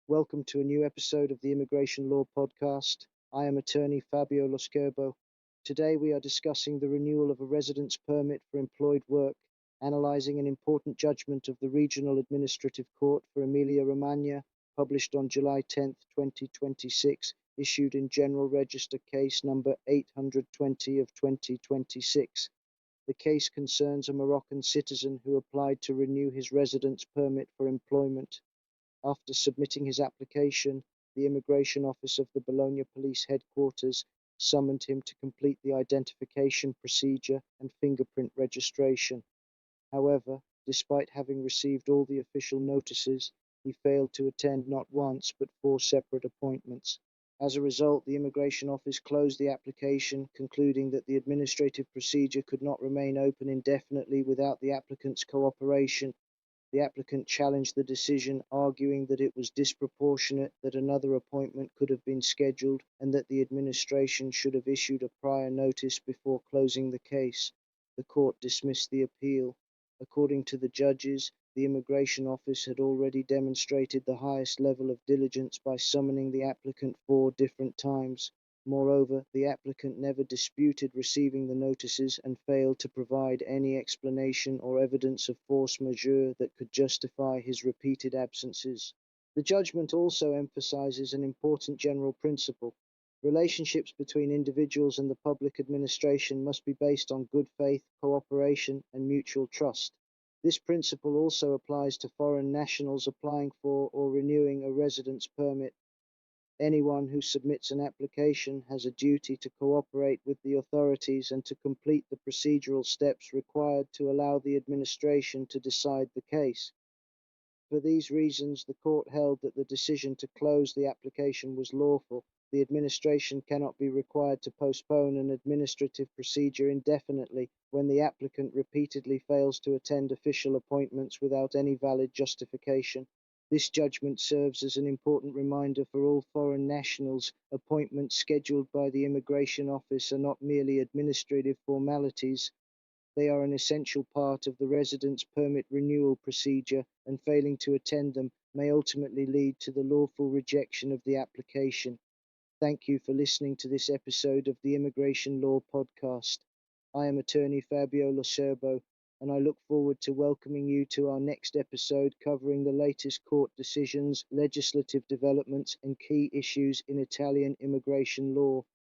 Welcome to a new episode of the Immigration Law Podcast. I am attorney Fabio Loscerbo. Today we are discussing the renewal of a residence permit for employed work, analysing an important judgment of the Regional Administrative Court for Emilia-Romagna, published on July 10th, 2026, issued in General Register Case number 820 of 2026. The case concerns a Moroccan citizen who applied to renew his residence permit for employment. After submitting his application, the Immigration Office of the Bologna Police Headquarters summoned him to complete the identification procedure and fingerprint registration. However, despite having received all the official notices, he failed to attend not once but four separate appointments. As a result, the Immigration Office closed the application, concluding that the administrative procedure could not remain open indefinitely without the applicant's cooperation. The applicant challenged the decision, arguing that it was disproportionate that another appointment could have been scheduled and that the administration should have issued a prior notice before closing the case. The court dismissed the appeal. According to the judges, the Immigration Office had already demonstrated the highest level of diligence by summoning the applicant four different times. Moreover, the applicant never disputed receiving the notices and failed to provide any explanation or evidence of force majeure that could justify his repeated absences. The judgment also emphasizes an important general principle. Relationships between individuals and the public administration must be based on good faith, cooperation, and mutual trust. This principle also applies to foreign nationals applying for or renewing a residence permit. Anyone who submits an application has a duty to cooperate with the authorities and to complete the procedural steps required to allow the administration to decide the case. For these reasons, the court held that the decision to close the application was lawful. The administration cannot be required to postpone an administrative procedure indefinitely when the applicant repeatedly fails to attend official appointments without any valid justification. This judgment serves as an important reminder for all foreign nationals. Appointments scheduled by the Immigration Office are not merely administrative formalities. They are an essential part of the residence permit renewal procedure, and failing to attend them may ultimately lead to the lawful rejection of the application. Thank you for listening to this episode of the Immigration Law Podcast. I am attorney Fabio Loscerbo, and I look forward to welcoming you to our next episode covering the latest court decisions, legislative developments, and key issues in Italian immigration law.